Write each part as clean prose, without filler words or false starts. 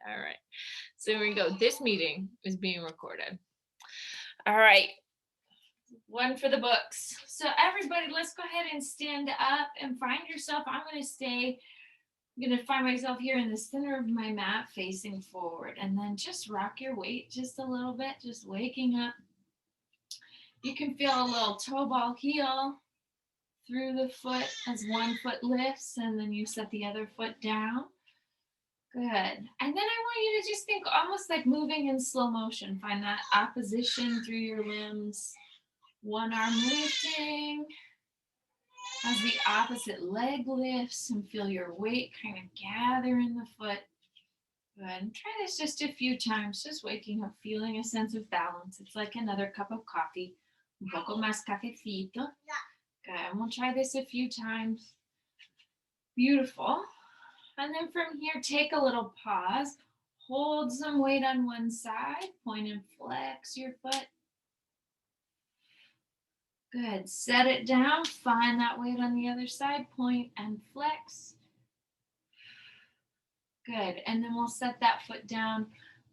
All right. So here we go. This meeting is being recorded. All right. One for the books. So everybody, let's go ahead and stand up and find yourself. I'm going to find myself here in the center of my mat facing forward, and then just rock your weight just a little bit, just waking up. You can feel a little toe ball heel through the foot as one foot lifts, and then you set the other foot down. Good. And then I want you to just think almost like moving in slow motion. Find that opposition through your limbs. One arm lifting as the opposite leg lifts, and feel your weight kind of gather in the foot. Good. And try this just a few times, just waking up, feeling a sense of balance. It's like another cup of coffee. Un poco más cafecito. Good. And we'll try this a few times. Beautiful. And then from here, take a little pause. Hold some weight on one side. Point and flex your foot. Good. Set it down. Find that weight on the other side. Point and flex. Good. And then we'll set that foot down.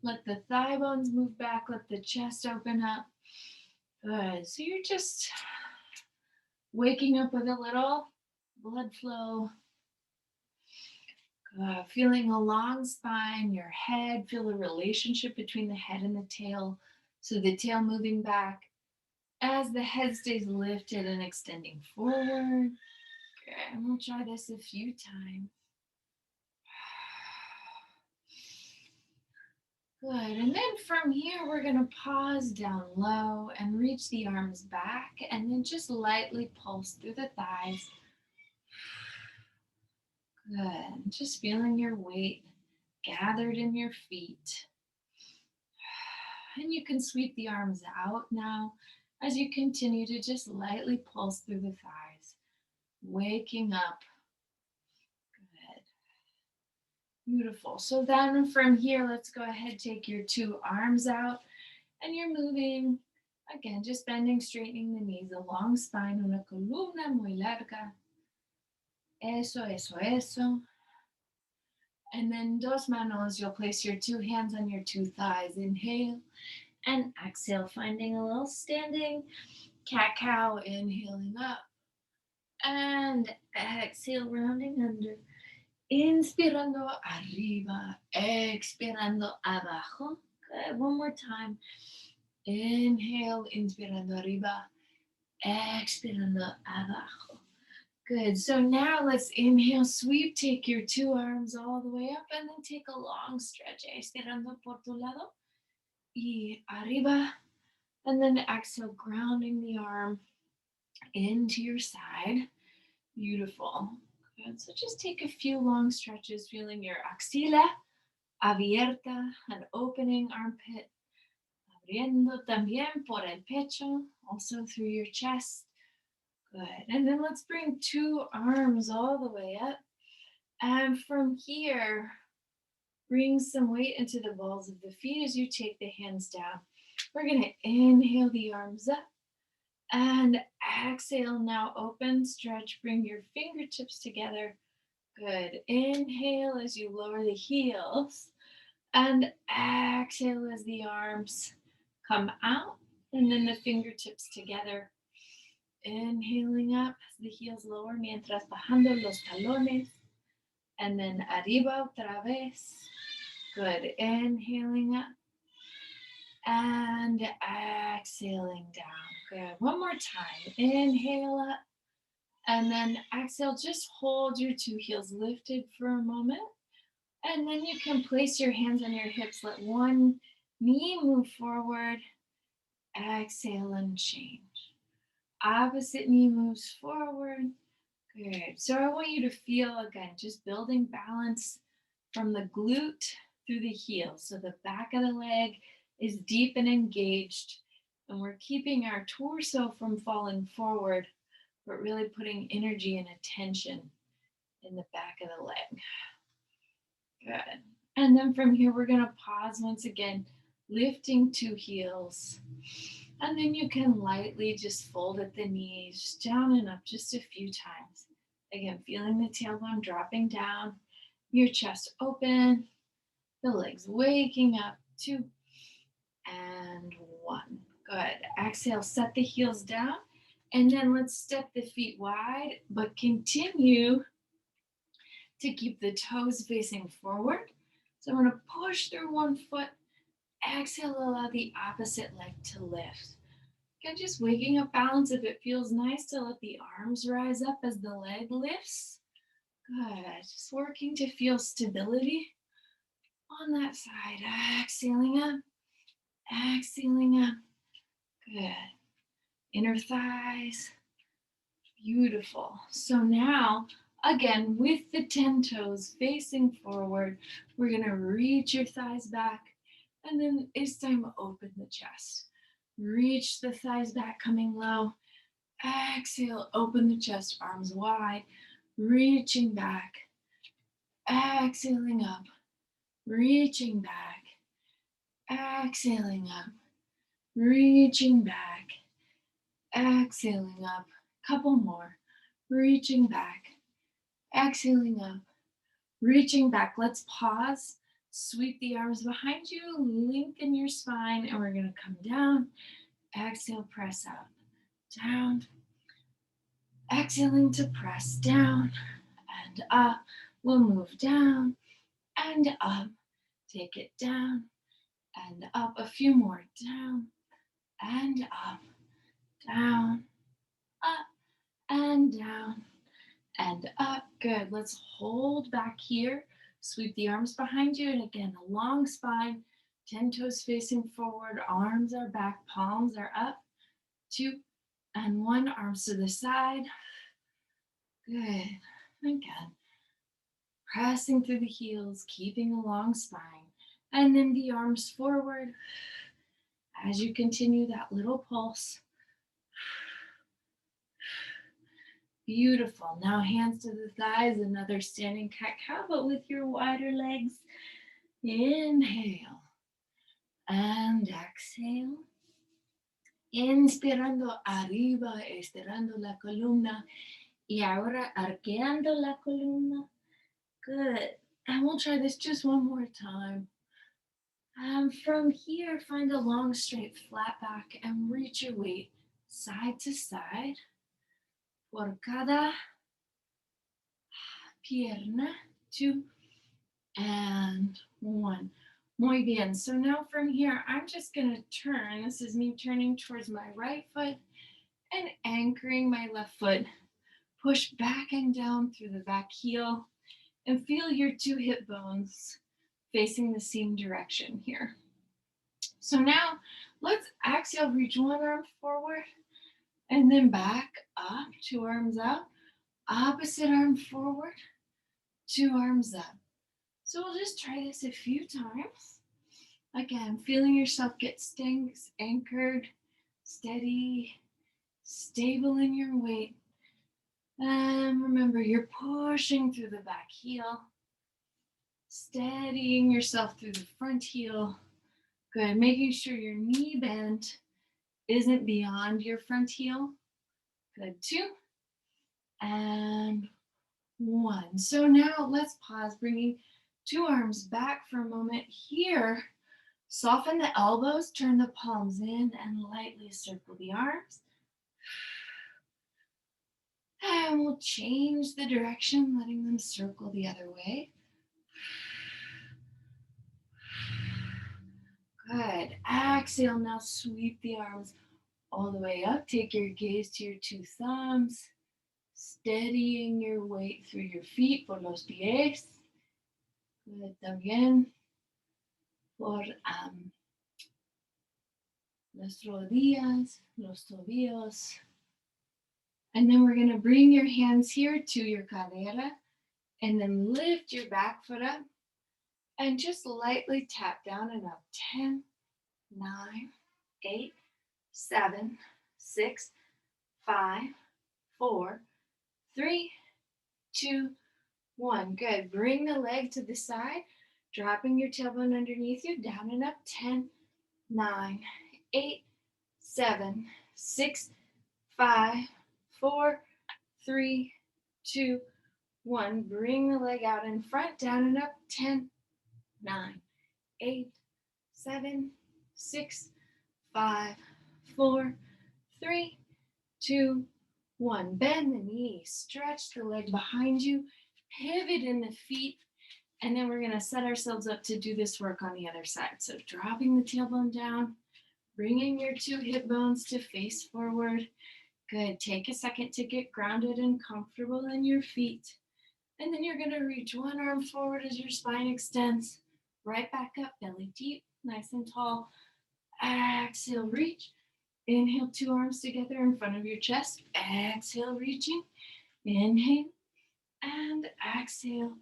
Let the thigh bones move back. Let the chest open up. Good. So you're just waking up with a little blood flow. Feeling a long spine, your head. Feel the relationship between the head and the tail. So the tail moving back as the head stays lifted and extending forward. Okay, and we'll try this a few times. Good, and then from here, we're gonna pause down low and reach the arms back, and then just lightly pulse through the thighs. Good, just feeling your weight gathered in your feet. And you can sweep the arms out now as you continue to just lightly pulse through the thighs, waking up. Good. Beautiful. So then from here, let's go ahead, take your two arms out, and you're moving, again, just bending, straightening the knees, a long spine, una columna muy larga. Eso, eso, eso. And then dos manos, you'll place your two hands on your two thighs. Inhale and exhale, finding a little standing cat-cow, inhaling up. And exhale, rounding under. Inspirando arriba, expirando abajo. Good, one more time. Inhale, inspirando arriba, expirando abajo. Good, so now let's inhale, sweep, take your two arms all the way up, and then take a long stretch, estirando por tu lado, y arriba, and then exhale, grounding the arm into your side. Beautiful. Good, so just take a few long stretches, feeling your axila abierta, an opening armpit, abriendo también por el pecho, also through your chest. Good. And then let's bring two arms all the way up. And from here, bring some weight into the balls of the feet as you take the hands down. We're going to inhale the arms up and exhale. Now open, stretch, bring your fingertips together. Good. Inhale as you lower the heels, and exhale as the arms come out, and then the fingertips together. Inhaling up as the heels lower, mientras bajando los talones, and then arriba otra vez. Good. Inhaling up and exhaling down. Good. One more time. Inhale up and then exhale. Just hold your two heels lifted for a moment, and then you can place your hands on your hips. Let one knee move forward. Exhale and change. Opposite knee moves forward. Good. So I want you to feel, again, just building balance from the glute through the heel. So the back of the leg is deep and engaged, and we're keeping our torso from falling forward, but really putting energy and attention in the back of the leg. Good. And then from here, we're going to pause once again, lifting two heels. And then you can lightly just fold at the knees, down and up just a few times. Again, feeling the tailbone dropping down, your chest open, the legs waking up. 2 and 1. Good. Exhale, set the heels down. And then let's step the feet wide, but continue to keep the toes facing forward. So I'm going to push through one foot. Exhale, allow the opposite leg to lift. Again, just waking up balance. If it feels nice to let the arms rise up as the leg lifts. Good. Just working to feel stability on that side. Exhaling up. Exhaling up. Good. Inner thighs. Beautiful. So now, again, with the 10 toes facing forward, we're going to reach your thighs back. And then it's time to open the chest. Reach the thighs back, coming low. Exhale, open the chest, arms wide. Reaching back. Exhaling up. Reaching back. Exhaling up. Reaching back. Exhaling up. Couple more. Reaching back. Exhaling up. Reaching back. Let's pause. Sweep the arms behind you. Lengthen your spine. And we're going to come down. Exhale, press up. Down. Exhaling to press down and up. We'll move down and up. Take it down and up. A few more. Down and up. Down, up, and down, and up. Good. Let's hold back here. Sweep the arms behind you. And again, a long spine. 10 toes facing forward. Arms are back. Palms are up. 2 and 1. Arms to the side. Good. Again. Pressing through the heels. Keeping a long spine. And then the arms forward. As you continue that little pulse. Beautiful. Now hands to the thighs, another standing cat-cow, but with your wider legs. Inhale and exhale. Inspirando arriba, estirando la columna. Y ahora arqueando la columna. Good. And we'll try this just one more time. From here, find a long, straight, flat back and reach your weight side to side. Por cada pierna. 2 and 1. Muy bien. So now from here, I'm just going to turn. This is me turning towards my right foot and anchoring my left foot. Push back and down through the back heel and feel your 2 hip bones facing the same direction here. So now let's exhale, reach one arm forward and then back up, 2 arms out, opposite arm forward, 2 arms up. So we'll just try this a few times. Again, feeling yourself get anchored, steady, stable in your weight. And remember, you're pushing through the back heel, steadying yourself through the front heel. Good, making sure your knee bend isn't beyond your front heel. Good, 2 and 1. So now let's pause, bringing 2 arms back for a moment here. Soften the elbows, turn the palms in, and lightly circle the arms. And we'll change the direction, letting them circle the other way. Good. Exhale, now sweep the arms all the way up. Take your gaze to your 2 thumbs, steadying your weight through your feet, por los pies. Good, también por las rodillas, los tobillos. And then we're going to bring your hands here to your cadera and then lift your back foot up and just lightly tap down and up. 10, 9, 8, 7, 6, 5, 4, 3, 2, 1. Good. Bring the leg to the side, dropping your tailbone underneath you, down and up. 10, 9, 8, 7, 6, 5, 4, 3, 2, 1. Bring the leg out in front, down and up. 10, 9, 8, 7, 6, 5, 4, 3, 2, 1. Bend the knee, stretch the leg behind you, pivot in the feet, and then we're going to set ourselves up to do this work on the other side. So dropping the tailbone down, bringing your 2 hip bones to face forward. Good. Take a second to get grounded and comfortable in your feet. And then you're going to reach one arm forward as your spine extends. Right back up, belly deep, nice and tall. Exhale, reach. Inhale, 2 arms together in front of your chest. Exhale, reaching. Inhale and exhale.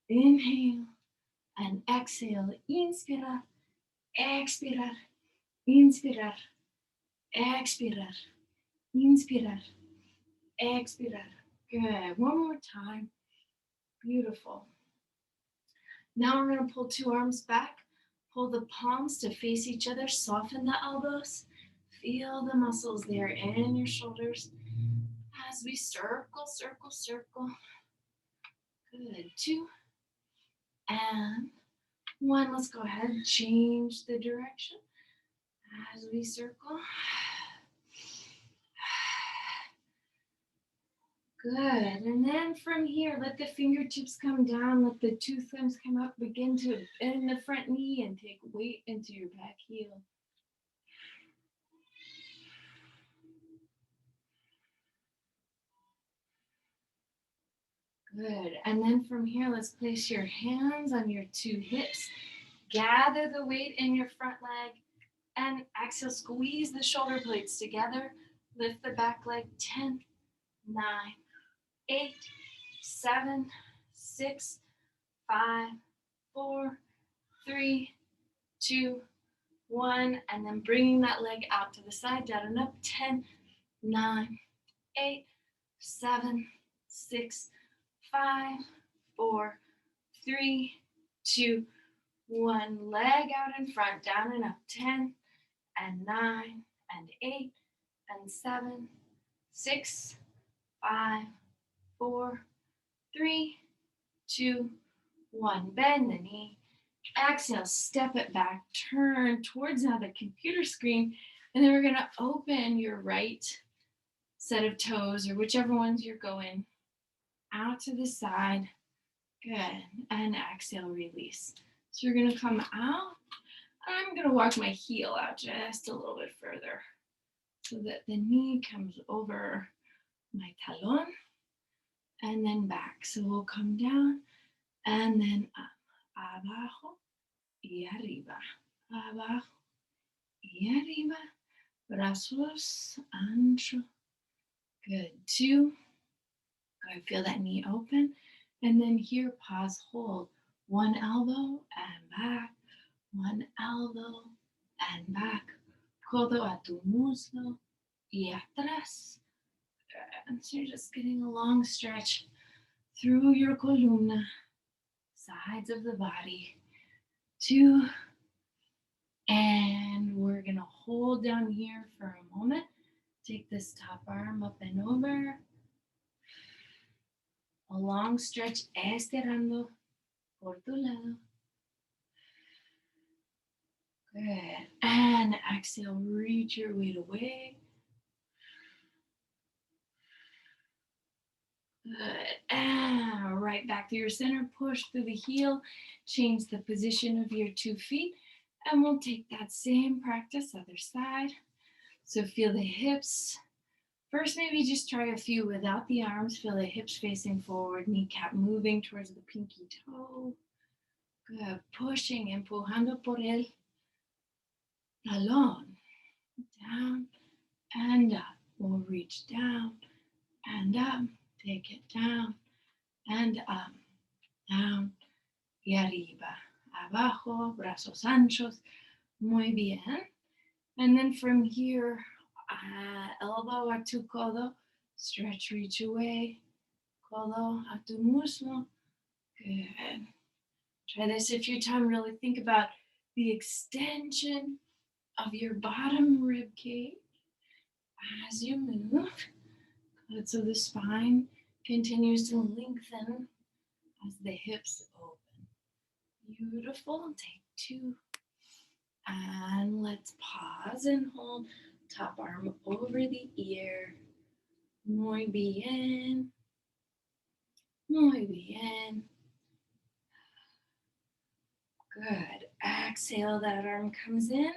Inhale and exhale. Inspirar, expirar, inspirar, expirar, inspirar, expirar. Good. One more time. Beautiful. Now we're going to pull 2 arms back. Pull the palms to face each other. Soften the elbows. Feel the muscles there in your shoulders as we circle, circle, circle. Good. 2 and 1. Let's go ahead and change the direction as we circle. Good. And then from here, let the fingertips come down. Let the 2 thumbs come up. Begin to bend the front knee and take weight into your back heel. Good. And then from here, let's place your hands on your 2 hips. Gather the weight in your front leg. And exhale, squeeze the shoulder blades together. Lift the back leg. 10, 9, 8, 7, 6, 5, 4, 3, 2, 1. And then bringing that leg out to the side, down and up. 10, 9, 8, 7, 6, 5, 4, 3, 2, 1. Leg out in front, down and up. 10 and 9 and 8 and 7, 6, 5, 4, 3, 2, 1. Bend the knee. Exhale, step it back. Turn towards now the computer screen. And then we're going to open your right set of toes, or whichever ones you're going, out to the side. Good. And exhale, release. So you're going to come out. I'm going to walk my heel out just a little bit further so that the knee comes over my talon and then back. So we'll come down and then up. Abajo y arriba. Abajo y arriba. Brazos ancho. Good. 2. Good. Feel that knee open. And then here, pause, hold. 1 elbow and back. 1 elbow and back. Codo a tu muslo y atrás. And so you're just getting a long stretch through your columna, sides of the body. 2. And we're going to hold down here for a moment. Take this top arm up and over. A long stretch, estirando por tu lado. Good. And exhale, reach your weight away. Good. And right back to your center. Push through the heel. Change the position of your 2 feet. And we'll take that same practice, other side. So feel the hips. First, maybe just try a few without the arms. Feel the hips facing forward, kneecap moving towards the pinky toe. Good. Pushing, empujando por el talón. Down and up. We'll reach down and up. Take it down and up. Down y arriba. Abajo, brazos anchos. Muy bien. And then from here, elbow a tu codo. Stretch, reach away. Codo a tu muslo. Good. Try this a few times. Really think about the extension of your bottom rib cage as you move. Good. So the spine continues to lengthen as the hips open. Beautiful. Take 2 And let's pause and hold. Top arm over the ear. Muy bien. Muy bien. Good. Exhale, that arm comes in.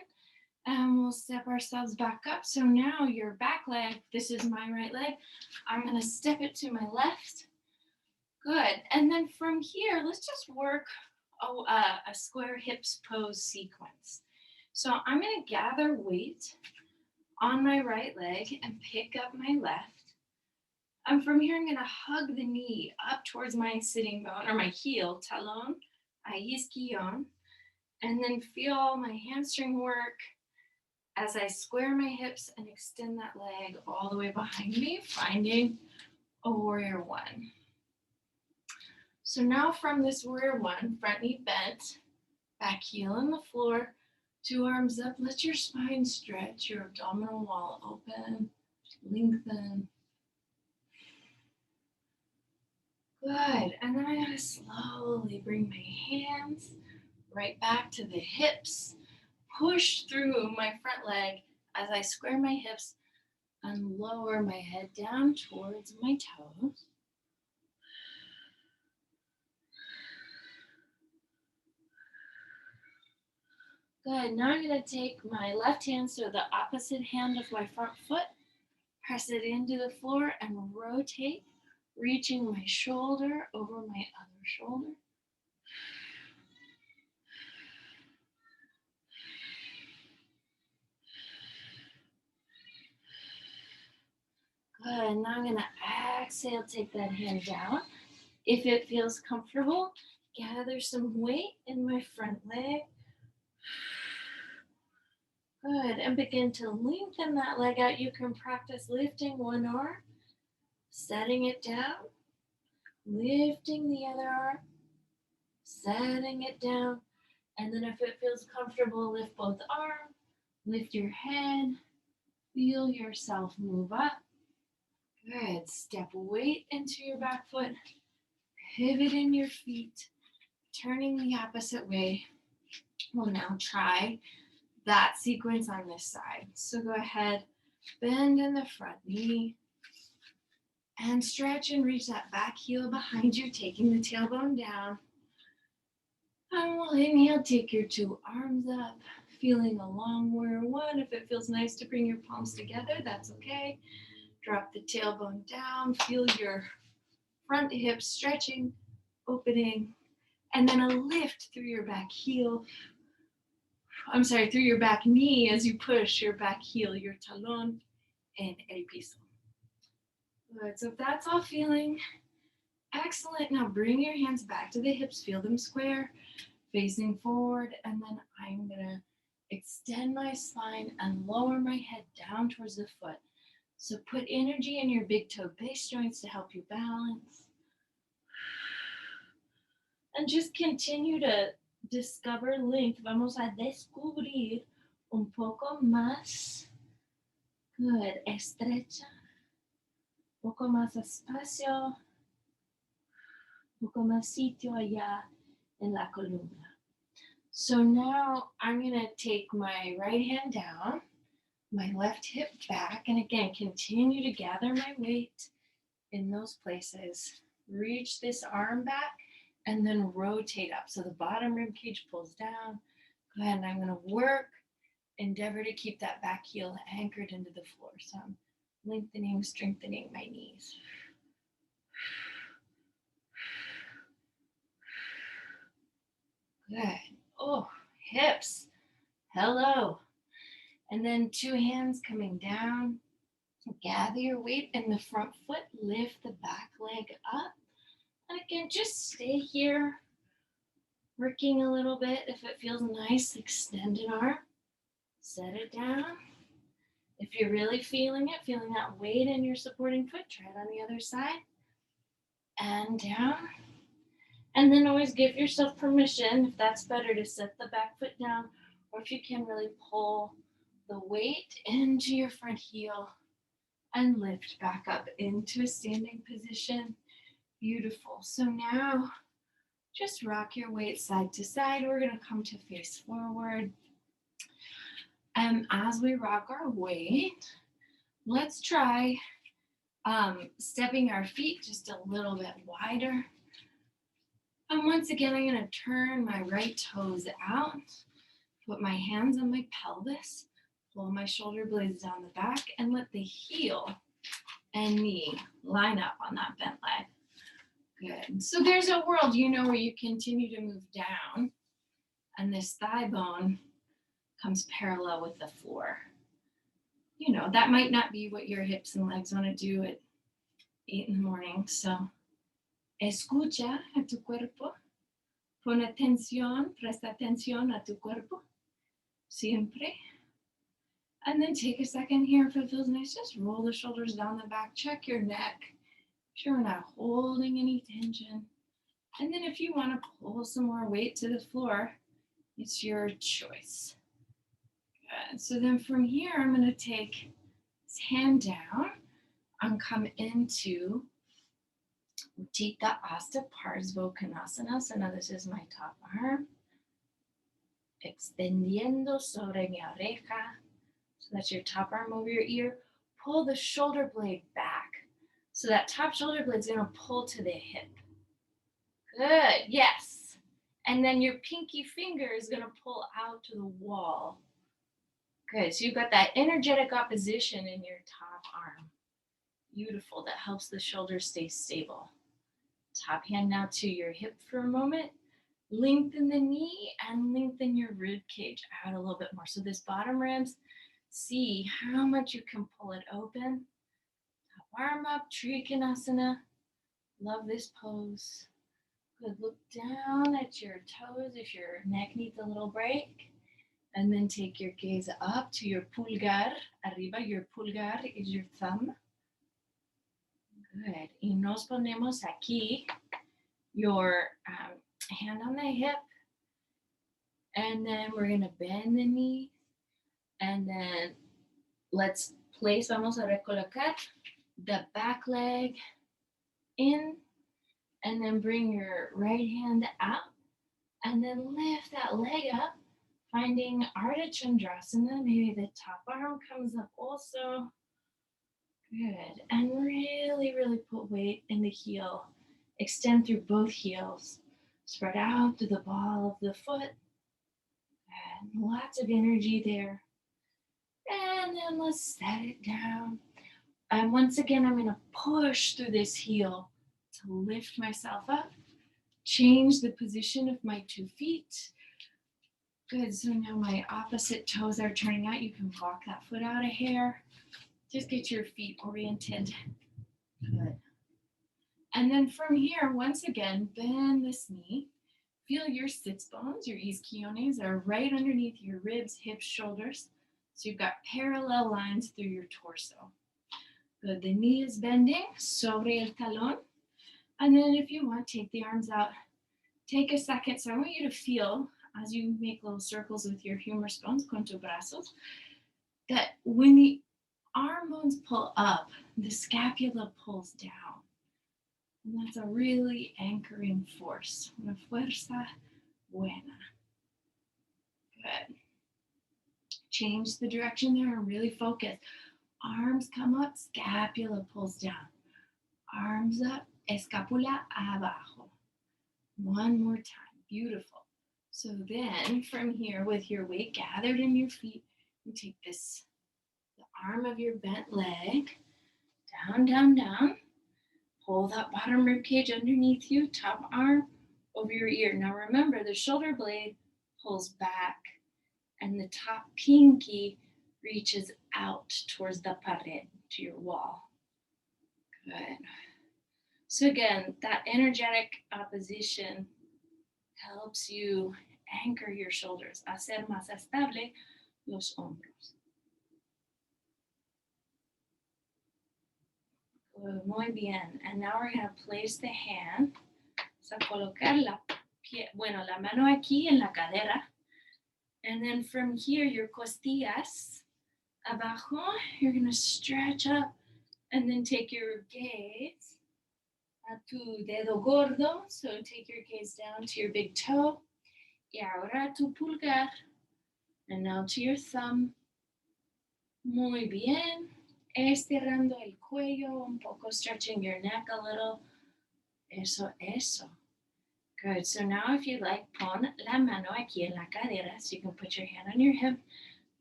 And we'll step ourselves back up. So now your back leg, this is my right leg. I'm going to step it to my left. Good. And then from here, let's just work a square hips pose sequence. So I'm going to gather weight on my right leg and pick up my left. And from here, I'm going to hug the knee up towards my sitting bone or my heel, talon, isquion, and then feel my hamstring work as I square my hips and extend that leg all the way behind me, finding a warrior one. So now from this warrior one, front knee bent, back heel on the floor, 2 arms up, let your spine stretch, your abdominal wall open, lengthen. Good, and then I'm gonna slowly bring my hands right back to the hips, push through my front leg as I square my hips and lower my head down towards my toes. Good, now I'm gonna take my left hand, so the opposite hand of my front foot, press it into the floor and rotate, reaching my shoulder over my other shoulder. Good, now I'm gonna exhale, take that hand down. If it feels comfortable, gather some weight in my front leg. Good, and begin to lengthen that leg out. You can practice lifting one arm, setting it down, lifting the other arm, setting it down, and then if it feels comfortable, lift both arms, lift your head, feel yourself move up. Good, step weight into your back foot, pivot in your feet, turning the opposite way. We'll now try that sequence on this side. So go ahead, bend in the front knee, and stretch and reach that back heel behind you, taking the tailbone down. And we'll inhale, take your 2 arms up, feeling a long warrior one. If it feels nice to bring your palms together, that's okay. Drop the tailbone down, feel your front hips stretching, opening, and then a lift through your back heel. Through your back knee as you push your back heel, your talon, and el piso. Good, so if that's all feeling excellent, now bring your hands back to the hips, feel them square, facing forward, and then I'm gonna extend my spine and lower my head down towards the foot. So put energy in your big toe base joints to help you balance. And just continue to discover length. Vamos a descubrir un poco más. Good, estrecha. Poco más espacio. Poco más sitio allá en la columna. So now I'm going to take my right hand down, my left hip back, and again, continue to gather my weight in those places. Reach this arm back and then rotate up. So the bottom rib cage pulls down. Go ahead, and I'm going to endeavor to keep that back heel anchored into the floor. So I'm lengthening, strengthening my knees. Good. Oh, hips. Hello. And then 2 hands coming down. Gather your weight in the front foot. Lift the back leg up. And again, just stay here, working a little bit. If it feels nice, extend an arm. Set it down. If you're really feeling it, feeling that weight in your supporting foot, try it on the other side. And down. And then always give yourself permission, if that's better, to set the back foot down, or if you can really pull the weight into your front heel and lift back up into a standing position. Beautiful. So now just rock your weight side to side. We're going to come to face forward. And as we rock our weight, let's try stepping our feet just a little bit wider. And once again, I'm going to turn my right toes out, put my hands on my pelvis, pull my shoulder blades down the back, and let the heel and knee line up on that bent leg. Good. So there's a world, where you continue to move down, and this thigh bone comes parallel with the floor. That might not be what your hips and legs want to do at 8 in the morning. So escucha a tu cuerpo. Pon atención, presta atención a tu cuerpo. Siempre. And then take a second here if it feels nice. Just roll the shoulders down the back. Check your neck. Sure we're not holding any tension. And then if you want to pull some more weight to the floor, it's your choice. Good. So then from here, I'm going to take this hand down and come into Utthita Hasta Parsvottanasana. So now this is my top arm. Extendiendo sobre mi oreja. So that's your top arm over your ear. Pull the shoulder blade back. So that top shoulder blade is going to pull to the hip. Good, yes. And then your pinky finger is going to pull out to the wall. Good, so you've got that energetic opposition in your top arm. Beautiful, that helps the shoulders stay stable. Top hand now to your hip for a moment. Lengthen the knee and lengthen your rib cage out a little bit more. So this bottom ribs, see how much you can pull it open. Top arm up, Trikonasana. Love this pose. Good, look down at your toes if your neck needs a little break. And then take your gaze up to your pulgar. Arriba, your pulgar is your thumb. Good. Y nos ponemos aquí, your hand on the hip. And then we're going to bend the knee. And then let's place, vamos a recolocar the back leg in. And then bring your right hand out. And then lift that leg up. Finding Ardha Chandrasana, maybe the top arm comes up also. Good. And really, really put weight in the heel. Extend through both heels. Spread out to the ball of the foot. And lots of energy there. And then let's set it down. And once again, I'm going to push through this heel to lift myself up. Change the position of my 2 feet. Good, so now my opposite toes are turning out. You can walk that foot out a hair. Just get your feet oriented. Good. And then from here, once again, bend this knee. Feel your sits bones, your isquiones are right underneath your ribs, hips, shoulders. So you've got parallel lines through your torso. Good, the knee is bending sobre el talón. And then if you want, take the arms out. Take a second. So I want you to feel, as you make little circles with your humerus bones, con tus brazos, that when the arm bones pull up, the scapula pulls down. And that's a really anchoring force. Una fuerza buena. Good. Change the direction there and really focus. Arms come up, scapula pulls down. Arms up, escapula abajo. One more time. Beautiful. So then from here, with your weight gathered in your feet, you take this, the arm of your bent leg, down, down, down. Pull that bottom rib cage underneath you, top arm over your ear. Now remember, the shoulder blade pulls back and the top pinky reaches out towards the pared, to your wall. Good. So again, that energetic opposition helps you anchor your shoulders, hacer más estable los hombros. Good, muy bien. And now we're going to place the hand, so colocar la mano aquí en la cadera. And then from here, your costillas abajo, you're going to stretch up and then take your gaze a tu dedo gordo. So take your gaze down to your big toe. Y ahora tu pulgar. And now to your thumb. Muy bien. Estirando el cuello un poco, stretching your neck a little. Eso, eso. Good. So now if you like, pon la mano aquí en la cadera. So you can put your hand on your hip,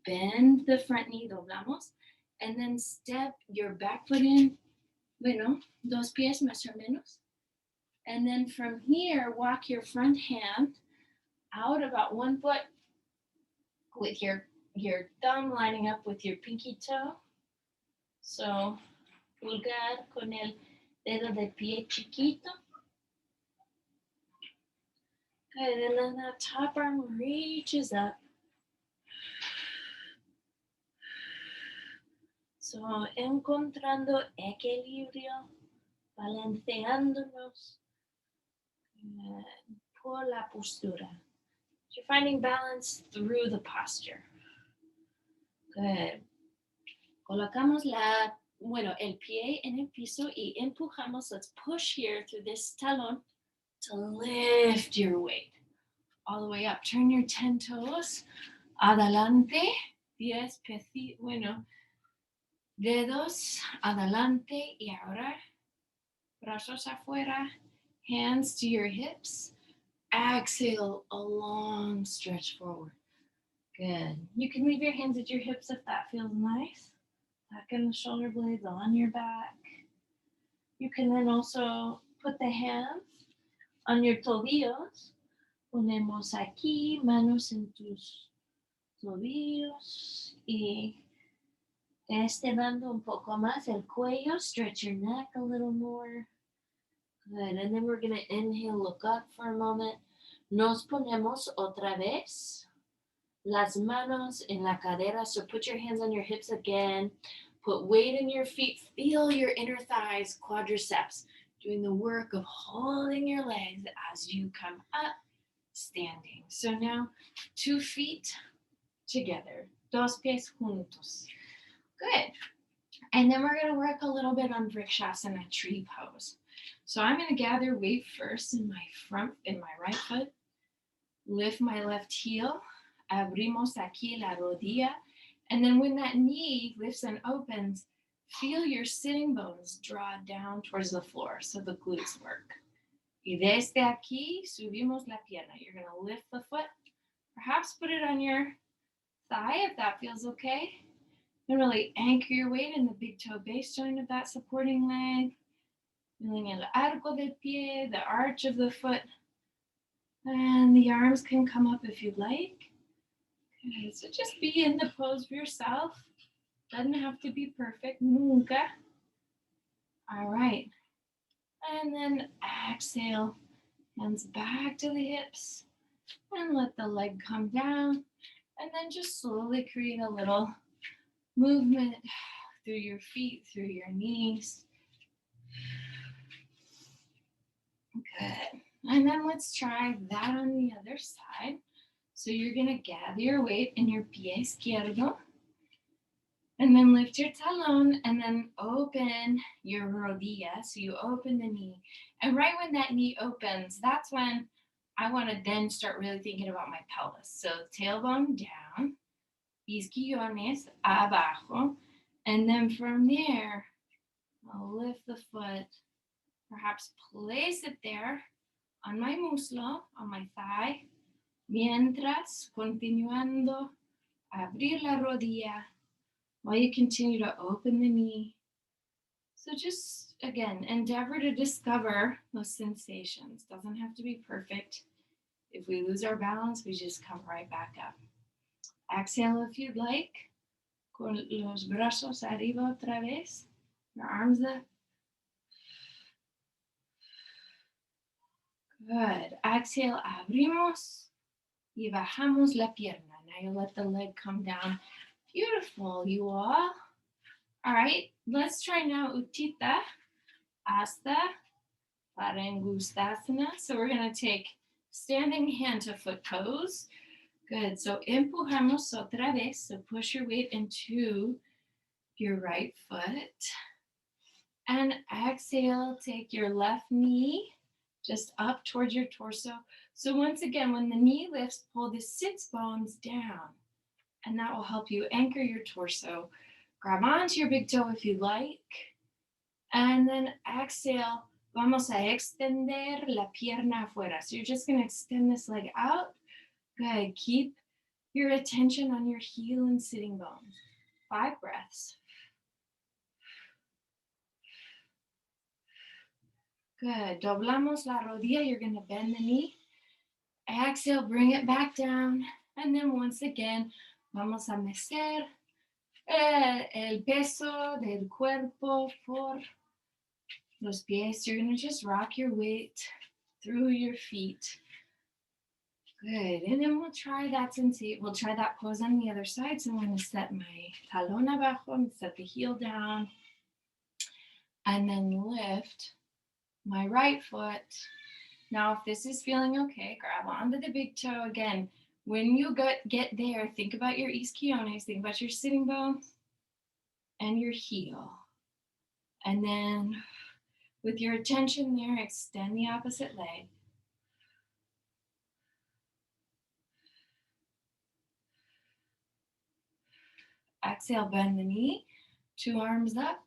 bend the front knee, doblamos, and then step your back foot in, bueno, dos pies más o menos. And then from here, walk your front hand out about 1 foot with your thumb lining up with your pinky toe. So pulgar con el dedo de pie chiquito. Good, and then that top arm reaches up. So encontrando equilibrio, balanceándonos por la postura. You're finding balance through the posture. Good. Colocamos el pie en el piso y empujamos. Let's push here through this talón to lift your weight all the way up. Turn your 10 toes adelante, dedos adelante y ahora brazos afuera, hands to your hips. Exhale, a long stretch forward. Good. You can leave your hands at your hips if that feels nice. Back in the shoulder blades on your back. You can then also put the hands on your tobillos. Ponemos aquí, manos en tus tobillos y estirando un poco más el cuello. Stretch your neck a little more. Good. And then we're going to inhale, look up for a moment. Nos ponemos otra vez las manos en la cadera. So put your hands on your hips again. Put weight in your feet. Feel your inner thighs, quadriceps, doing the work of holding your legs as you come up, standing. So now 2 feet together. Dos pies juntos. Good. And then we're going to work a little bit on Vrikshasana, tree pose. So I'm going to gather weight first in my right foot. Lift my left heel. Abrimos aquí la rodilla. And then when that knee lifts and opens, feel your sitting bones draw down towards the floor so the glutes work. Y desde aquí, subimos la pierna. You're going to lift the foot. Perhaps put it on your thigh if that feels okay. And really anchor your weight in the big toe base joint of that supporting leg. Feeling el arco del pie, the arch of the foot. And the arms can come up if you'd like. Okay, so just be in the pose for yourself. Doesn't have to be perfect. Nunca. All right. And then exhale. Hands back to the hips. And let the leg come down. And then just slowly create a little movement through your feet, through your knees. Good. And then let's try that on the other side. So you're going to gather your weight in your pie izquierdo. And then lift your talón and then open your rodilla. So you open the knee. And right when that knee opens, that's when I want to then start really thinking about my pelvis. So tailbone down, isquiones abajo. And then from there, I'll lift the foot. Perhaps place it there on my muslo, on my thigh. Mientras, continuando, abrir la rodilla while you continue to open the knee. So just, again, endeavor to discover those sensations. Doesn't have to be perfect. If we lose our balance, we just come right back up. Exhale if you'd like. Con los brazos arriba otra vez. Your arms up. Good. Exhale, abrimos. Y bajamos la pierna. Now you let the leg come down. Beautiful, you all. All right, let's try now Uttita Hasta Parangustasana. So we're going to take standing hand to foot pose. Good, so empujamos otra vez. So push your weight into your right foot. And exhale, take your left knee just up towards your torso. So once again, when the knee lifts, pull the sits bones down. And that will help you anchor your torso Grab onto your big toe if you like. And then exhale. Vamos a extender la pierna afuera. So you're just going to extend this leg out. Good. Keep your attention on your heel and sitting bones. 5 breaths. Good. Doblamos la rodilla. You're going to bend the knee. Exhale, bring it back down. And then once again, vamos a mecer el peso del cuerpo por los pies. You're going to just rock your weight through your feet. Good. And then we'll try that we'll try that pose on the other side. So I'm going to set my talón abajo and set the heel down. And then lift my right foot. Now, if this is feeling okay, grab onto the big toe again. When you get there, think about your isquiones, think about your sitting bones and your heel. And then with your attention there, extend the opposite leg. Exhale, bend the knee, 2 arms up,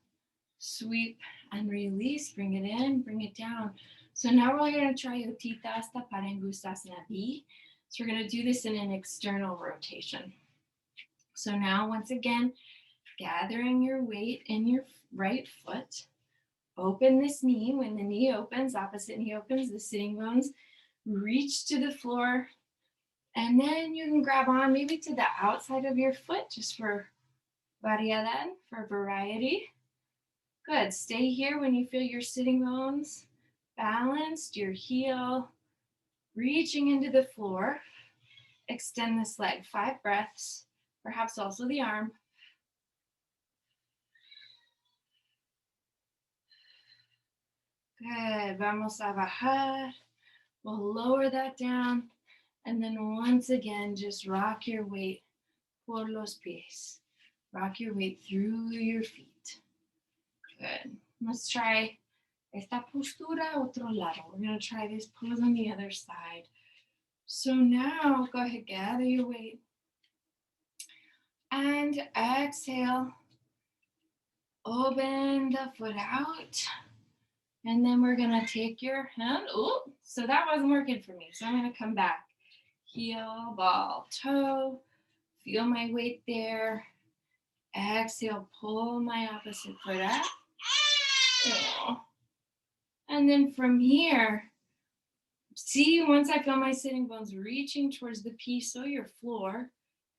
sweep and release, bring it in, bring it down. So now we're going to try Utthita Hasta Padangusthasana B. So we're going to do this in an external rotation. So now once again, gathering your weight in your right foot. Open this knee. When the knee opens, opposite knee opens, the sitting bones reach to the floor. And then you can grab on maybe to the outside of your foot just for variedad, for variety. Good. Stay here when you feel your sitting bones balanced, your heel reaching into the floor. Extend this leg. 5 breaths, perhaps also the arm. Good. Vamos a bajar. We'll lower that down. And then once again, just rock your weight por los pies. Rock your weight through your feet. Good. Let's try esta postura otro lado. We're going to try this pose on the other side. So now go ahead, gather your weight. And exhale. Open the foot out. And then we're going to take your hand. Oh, so that wasn't working for me. So I'm going to come back. Heel, ball, toe. Feel my weight there. Exhale, pull my opposite foot up. Oh. And then from here, see, once I feel my sitting bones reaching towards the piso, your floor,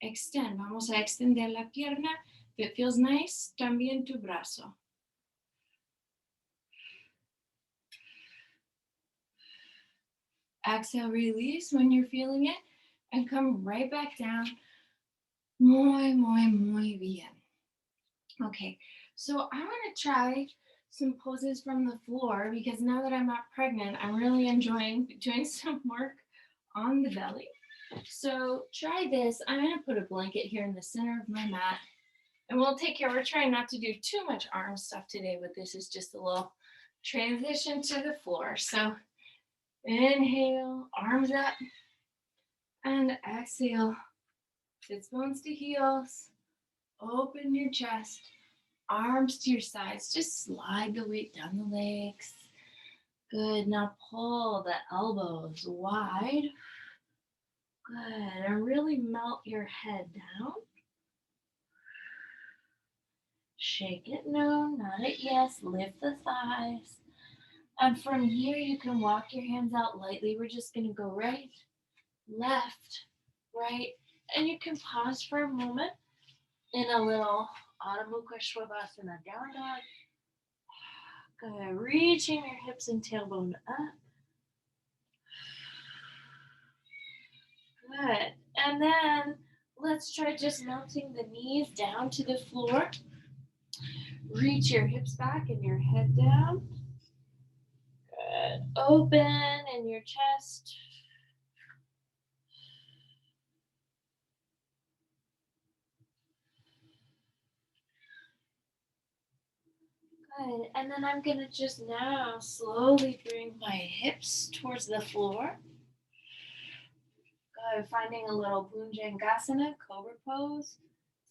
extend. Vamos a extender la pierna. If it feels nice, también tu brazo. Exhale, release when you're feeling it, and come right back down. Muy bien. Okay, so I want to try some poses from the floor because now that I'm not pregnant, I'm really enjoying doing some work on the belly. So try this. I'm going to put a blanket here in the center of my mat, and we'll take care. We're trying not to do too much arm stuff today, but this is just a little transition to the floor. So inhale, arms up, and exhale, sits bones to heels. Open your chest, arms to your sides. Just slide the weight down the legs. Good. Now pull the elbows wide. Good. And really melt your head down. Shake it no, not it yes. Lift the thighs. And from here, you can walk your hands out lightly. We're just going to go right, left, right. And you can pause for a moment in a little Adho Mukha Svanasana, down dog. Good. Reaching your hips and tailbone up. Good. And then let's try just melting the knees down to the floor. Reach your hips back and your head down. Good. Open in your chest. Good. And then I'm going to just now slowly bring my hips towards the floor. Good. Finding a little Bhujangasana, cobra pose.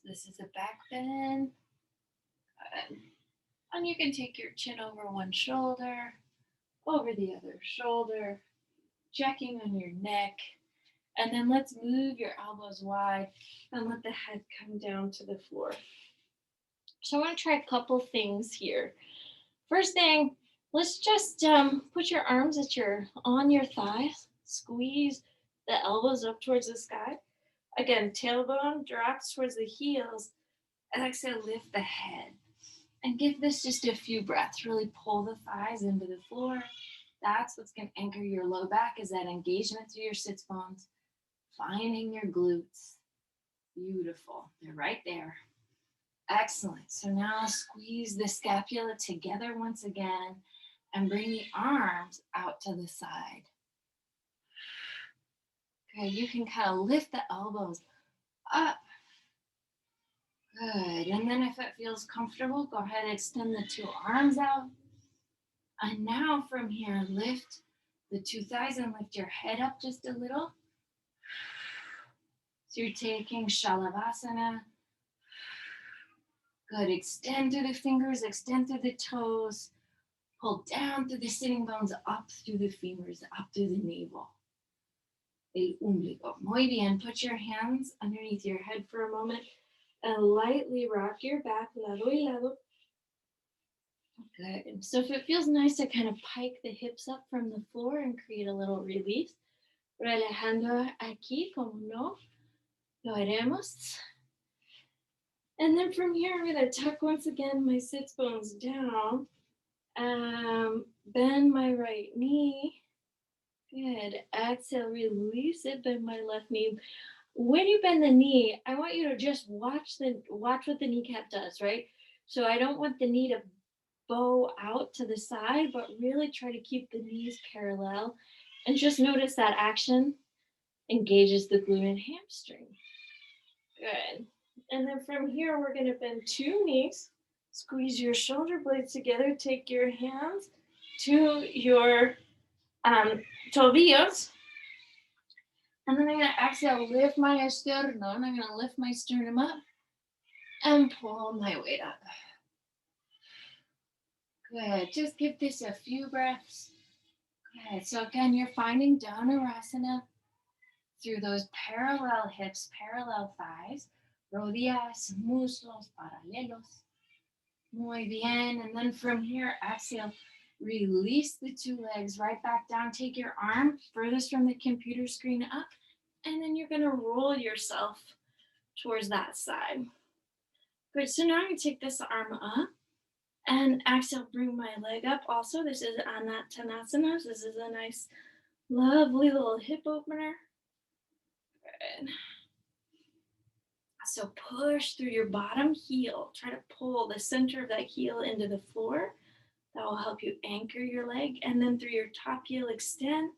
So this is a back bend. Good. And you can take your chin over one shoulder, over the other shoulder, checking on your neck. And then let's move your elbows wide and let the head come down to the floor. So I want to try a couple things here. First thing, let's just put your arms on your thighs. Squeeze the elbows up towards the sky. Again, tailbone drops towards the heels. And exhale, lift the head. And give this just a few breaths. Really pull the thighs into the floor. That's what's going to anchor your low back, is that engagement through your sits bones. Finding your glutes. Beautiful. They're right there. Excellent. So now squeeze the scapula together once again and bring the arms out to the side. Okay, you can kind of lift the elbows up. Good. And then if it feels comfortable, go ahead and extend the two arms out. And now from here, lift the two thighs and lift your head up just a little. So you're taking Shalavasana. Good. Extend through the fingers, extend through the toes. Pull down through the sitting bones, up through the femurs, up through the navel. El umbilico. Muy bien. Put your hands underneath your head for a moment and lightly rock your back, lado y lado. Good. So if it feels nice to kind of pike the hips up from the floor and create a little release, relajando aquí, como no, lo haremos. And then from here, I'm going to tuck once again my sits bones down. Bend my right knee. Good. Exhale, release it, bend my left knee. When you bend the knee, I want you to just watch what the kneecap does, right? So I don't want the knee to bow out to the side, but really try to keep the knees parallel. And just notice that action engages the glute and hamstring. Good. And then from here, we're going to bend two knees. Squeeze your shoulder blades together. Take your hands to your tobillos. And then I'm going to exhale, lift my sternum. I'm going to lift my sternum up and pull my weight up. Good. Just give this a few breaths. Good. So again, you're finding Dhanurasana through those parallel hips, parallel thighs, rodillas, muslos paralelos. Muy bien. And then from here, exhale, release the two legs right back down. Take your arm furthest from the computer screen up, and then you're going to roll yourself towards that side. Good. So now I'm going to take this arm up and exhale, bring my leg up. Also, this is Anattanasana. This is a nice, lovely little hip opener. Good. So push through your bottom heel. Try to pull the center of that heel into the floor. That will help you anchor your leg. And then through your top heel, extend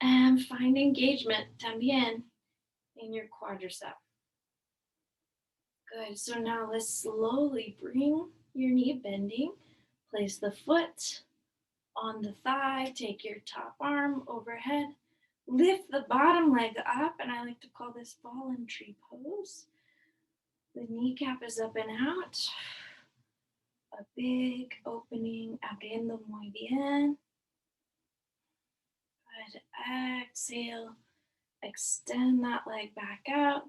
and find engagement también in your quadricep. Good. So now let's slowly bring your knee bending. Place the foot on the thigh. Take your top arm overhead. Lift the bottom leg up, and I like to call this fallen tree pose. The kneecap is up and out. A big opening, abriendo muy bien. Good. Exhale. Extend that leg back out.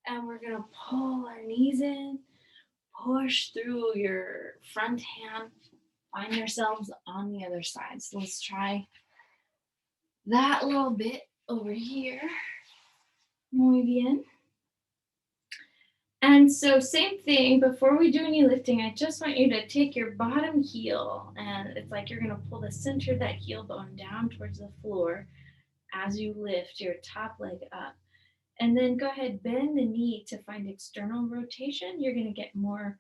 And we're going to pull our knees in. Push through your front hand. Find yourselves on the other side. So let's try that little bit over here. Muy bien. And so same thing, before we do any lifting, I just want you to take your bottom heel, and it's like you're going to pull the center of that heel bone down towards the floor as you lift your top leg up. And then go ahead, bend the knee to find external rotation. You're going to get more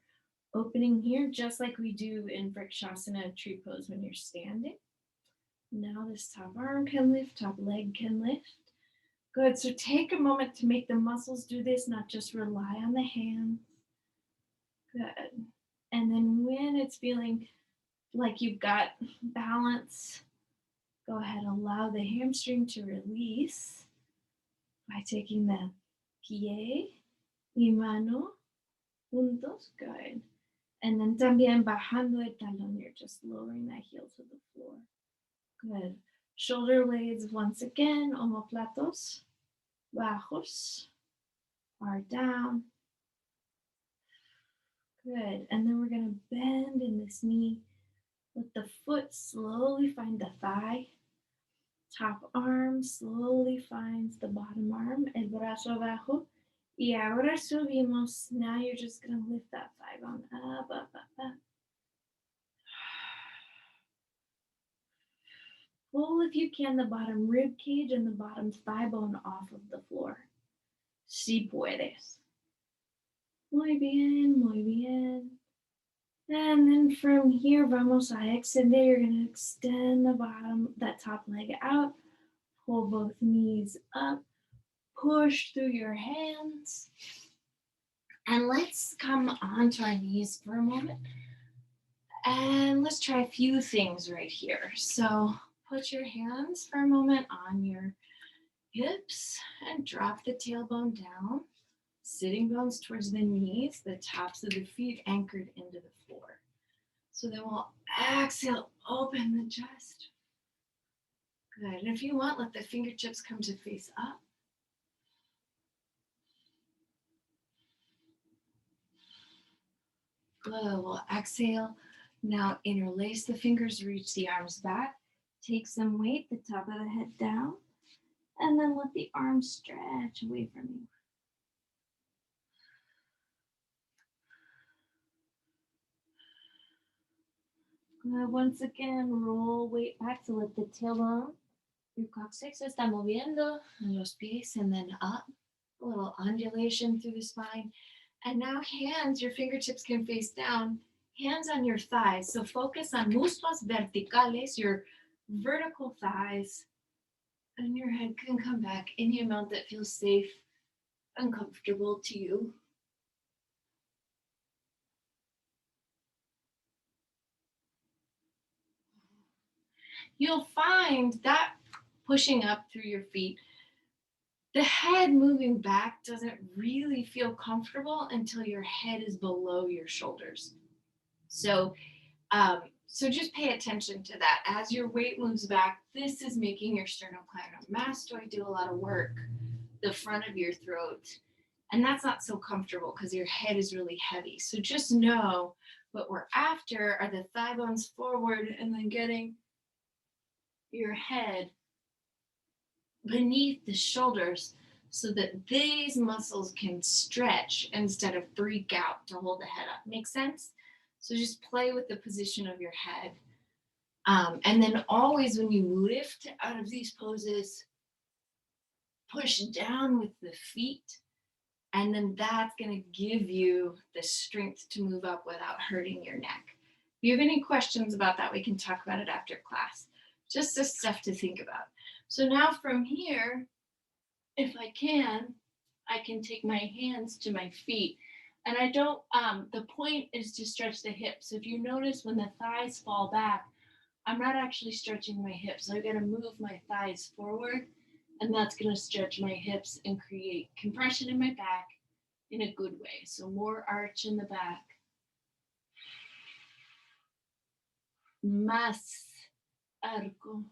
opening here, just like we do in Vrikshasana tree pose when you're standing. Now this top arm can lift, top leg can lift. Good. So take a moment to make the muscles do this, not just rely on the hands. Good. And then when it's feeling like you've got balance, go ahead, allow the hamstring to release by taking the pie y mano juntos. Good. And then también bajando el talón, you're just lowering that heel to the floor. Good. Shoulder blades once again, omoplatos, bajos, are down. Good. And then we're going to bend in this knee. Let the foot slowly find the thigh. Top arm slowly finds the bottom arm, el brazo abajo. Y ahora subimos. Now you're just going to lift that thigh bone up, up, up, up. Pull, if you can, the bottom rib cage and the bottom thigh bone off of the floor. Si puedes. Muy bien, muy bien. And then from here, vamos a extender. You're going to extend the bottom, that top leg out. Pull both knees up. Push through your hands. And let's come onto our knees for a moment. And let's try a few things right here. So put your hands for a moment on your hips and drop the tailbone down. Sitting bones towards the knees, the tops of the feet anchored into the floor. So then we'll exhale, open the chest. Good. And if you want, let the fingertips come to face up. Good. We'll exhale. Now interlace the fingers, reach the arms back. Take some weight, the top of the head down. And then let the arms stretch away from you. Good. Once again, roll weight back to let the tailbone. Your coccyx se está moviendo en los pies and then up. A little undulation through the spine. And now hands, your fingertips can face down. Hands on your thighs. So focus on muslos verticales, your vertical thighs. And your head can come back any amount that feels safe and comfortable to you. You'll find that pushing up through your feet, the head moving back doesn't really feel comfortable until your head is below your shoulders. So just pay attention to that. As your weight moves back, this is making your sternocleidomastoid do a lot of work, the front of your throat. And that's not so comfortable because your head is really heavy. So just know what we're after are the thigh bones forward and then getting your head beneath the shoulders so that these muscles can stretch instead of freak out to hold the head up. Make sense? So just play with the position of your head. And then always when you lift out of these poses, push down with the feet. And then that's going to give you the strength to move up without hurting your neck. If you have any questions about that, we can talk about it after class. Just the stuff to think about. So now from here, if I can take my hands to my feet. And I don't, the point is to stretch the hips. So if you notice when the thighs fall back, I'm not actually stretching my hips. So I'm going to move my thighs forward, and that's going to stretch my hips and create compression in my back in a good way. So more arch in the back. Más arco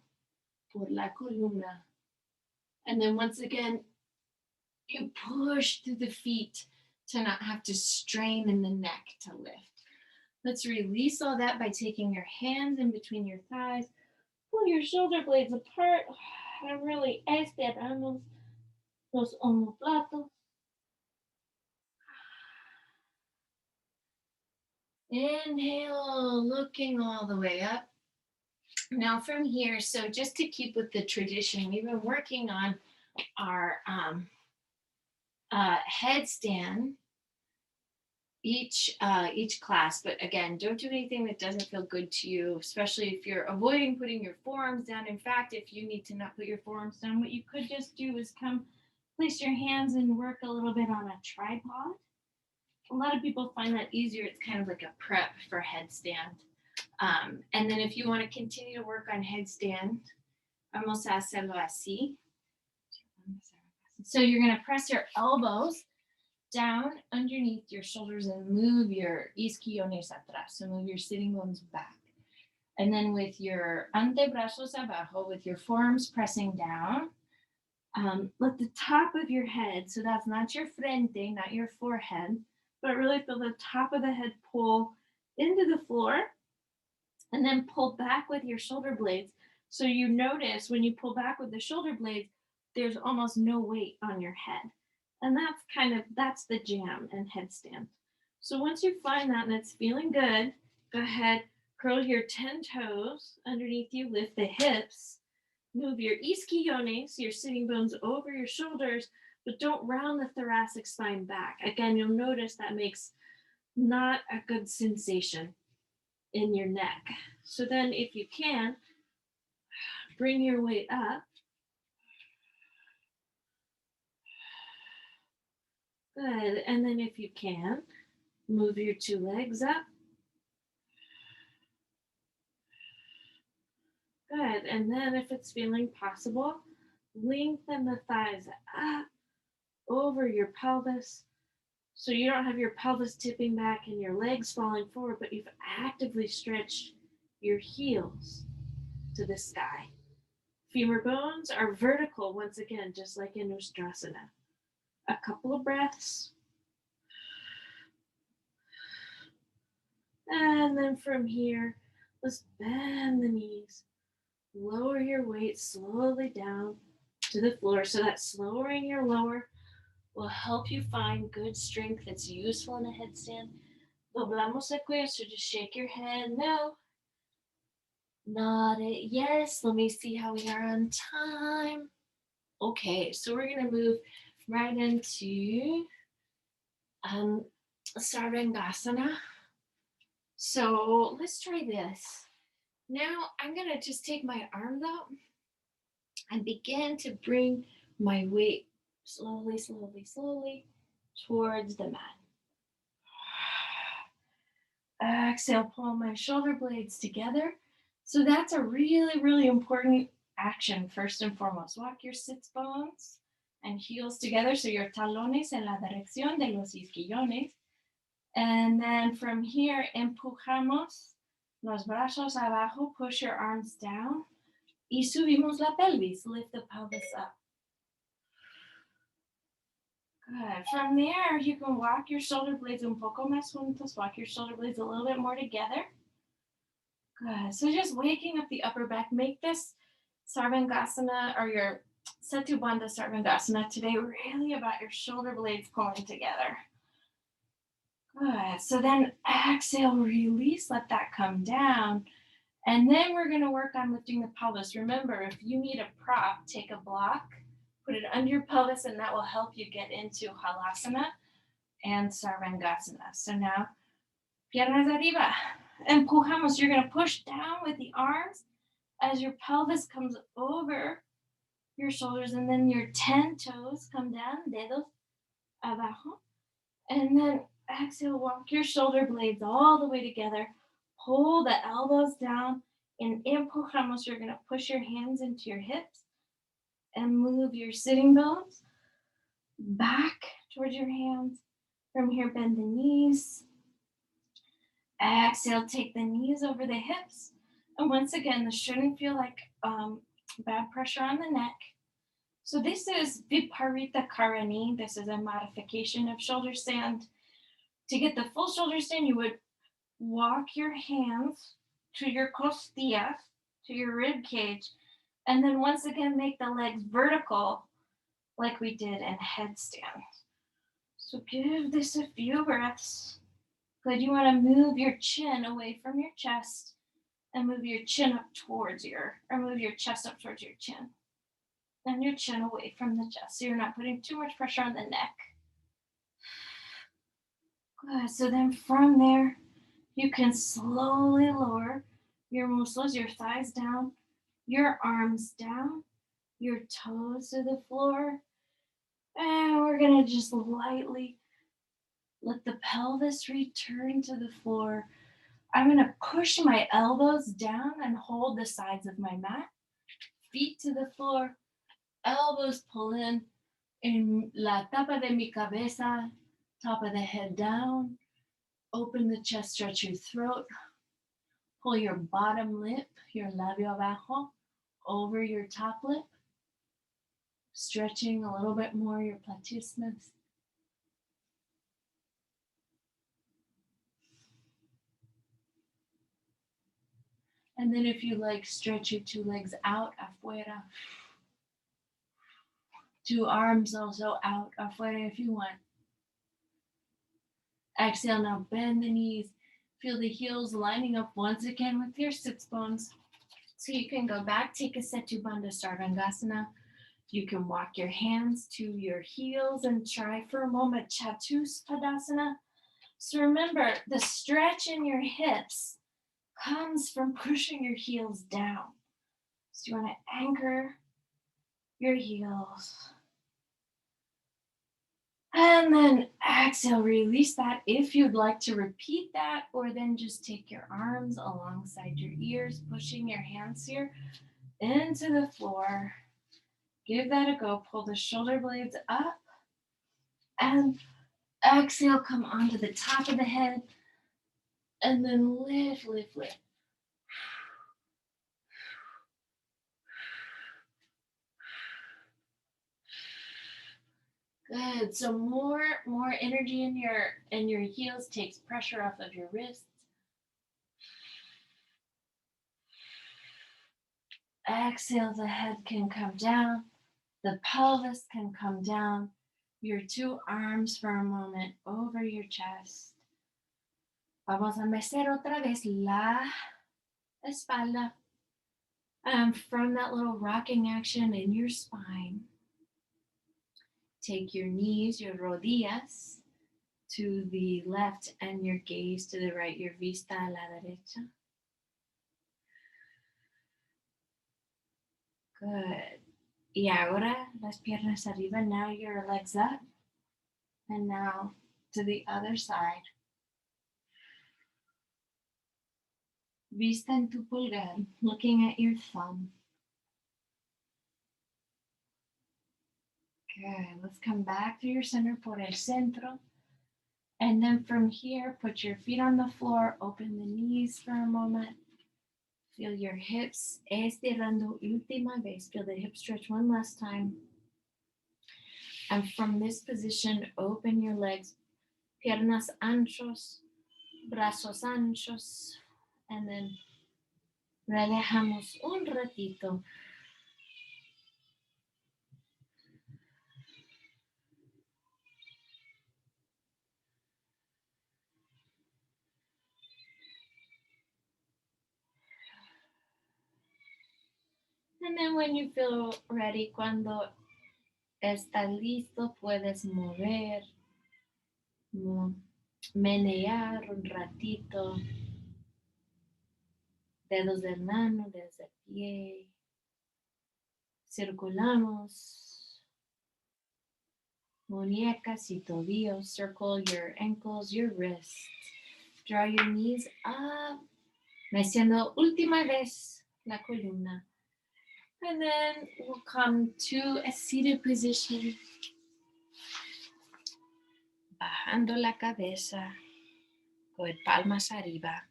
por la columna. And then once again, you push through the feet to not have to strain in the neck to lift. Let's release all that by taking your hands in between your thighs. Pull your shoulder blades apart and really estiramos los omoplatos. Inhale, looking all the way up. Now from here, so just to keep with the tradition, we've been working on our headstand each class, but again, don't do anything that doesn't feel good to you, especially if you're avoiding putting your forearms down. In fact, if you need to not put your forearms down, what you could just do is come place your hands and work a little bit on a tripod. A lot of people find that easier. It's kind of like a prep for headstand. And then if you want to continue to work on headstand, vamos a hacerlo así. So you're going to press your elbows down underneath your shoulders and move your isquiones atrás. So move your sitting bones back. And then with your antebrazos abajo, with your forearms pressing down, let the top of your head, so that's not your frente, not your forehead, but really feel the top of the head pull into the floor and then pull back with your shoulder blades. So you notice when you pull back with the shoulder blades, there's almost no weight on your head. And that's the jam and headstand. So once you find that and it's feeling good, go ahead, curl your 10 toes underneath you, lift the hips, move your isquiones, your sitting bones over your shoulders, but don't round the thoracic spine back. Again, you'll notice that makes not a good sensation in your neck. So then if you can, bring your weight up. Good. And then if you can, move your two legs up. Good. And then if it's feeling possible, lengthen the thighs up over your pelvis. So you don't have your pelvis tipping back and your legs falling forward, but you've actively stretched your heels to the sky. Femur bones are vertical once again, just like in Ustrasana. A couple of breaths. And then from here, let's bend the knees. Lower your weight slowly down to the floor. So that lowering your lower will help you find good strength that's useful in a headstand. Doblamos el cuello, so just shake your head. No. Nod it. Yes. Let me see how we are on time. Okay, so we're going to move right into Sarvangasana. So let's try this. Now I'm going to just take my arms out and begin to bring my weight slowly, slowly, slowly towards the mat. Exhale, pull my shoulder blades together. So that's a really, really important action first and foremost. Walk your sits bones and heels together, so your talones en la dirección de los isquiones. And then from here, empujamos los brazos abajo, push your arms down. Y subimos la pelvis, lift the pelvis up. Good. From there, you can walk your shoulder blades un poco más juntos, walk your shoulder blades a little bit more together. Good. So just waking up the upper back. Make this Sarvangasana or your Setu Bandha Sarvangasana today really about your shoulder blades pulling together. Good. So then exhale, release, let that come down. And then we're going to work on lifting the pelvis. Remember, if you need a prop, take a block, put it under your pelvis, and that will help you get into Halasana and Sarvangasana. So now, piernas arriba. Empujamos. You're going to push down with the arms as your pelvis comes over your shoulders, and then your 10 toes come down, dedos abajo. And then exhale, walk your shoulder blades all the way together. Pull the elbows down, and empujamos. You're going to push your hands into your hips and move your sitting bones back towards your hands. From here, bend the knees. Exhale, take the knees over the hips. And once again, this shouldn't feel like bad pressure on the neck. So this is Viparita Karani. This is a modification of shoulder stand. To get the full shoulder stand, you would walk your hands to your costillas, to your rib cage, and then once again make the legs vertical like we did in headstand. So give this a few breaths. Good. You want to move your chin away from your chest and move your chin up towards move your chest up towards your chin. And your chin away from the chest, so you're not putting too much pressure on the neck. Good. So then from there, you can slowly lower your muscles, your thighs down, your arms down, your toes to the floor. And we're going to just lightly let the pelvis return to the floor. I'm going to push my elbows down and hold the sides of my mat. Feet to the floor, elbows pull in la tapa de mi cabeza Top of the head down. Open the chest, stretch your throat. Pull your bottom lip, your labio abajo, over your top lip. Stretching a little bit more your platysmus. And then if you like, stretch your two legs out, afuera. Two arms also out, afuera if you want. Exhale, now bend the knees. Feel the heels lining up once again with your sits bones. So you can go back, take a Setu Bandha Sarvangasana. You can walk your hands to your heels and try for a moment Chatuspadasana. So remember, the stretch in your hips comes from pushing your heels down. So you want to anchor your heels. And then exhale, release that if you'd like to repeat that, or then just take your arms alongside your ears, pushing your hands here into the floor. Give that a go. Pull the shoulder blades up and exhale, come onto the top of the head and then lift, lift, lift. Good. So more energy in your heels takes pressure off of your wrists. Exhale, the head can come down. The pelvis can come down. Your two arms for a moment over your chest. Vamos a mecer otra vez la espalda. And from that little rocking action in your spine, take your knees, your rodillas, to the left and your gaze to the right, your vista a la derecha. Good. Y ahora las piernas arriba. Now your legs up. And now to the other side. Vista en tu pulgar, looking at your thumb. Good. Let's come back to your center por el centro. And then from here, put your feet on the floor, open the knees for a moment. Feel your hips estirando última vez. Feel the hip stretch one last time. And from this position, open your legs, piernas anchos, brazos anchos, and then relajamos un ratito. And then when you feel ready, cuando estás listo, puedes mover, menear un ratito, dedos de mano, dedos de pie. Circulamos, muñecas y tobillos. Circle your ankles, your wrists. Draw your knees up, meciendo última vez la columna. And then we'll come to a seated position. Bajando la cabeza. Good, palmas arriba.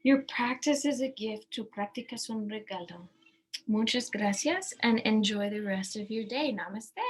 Your practice is a gift. Tu práctica es un regalo. Muchas gracias and enjoy the rest of your day. Namaste.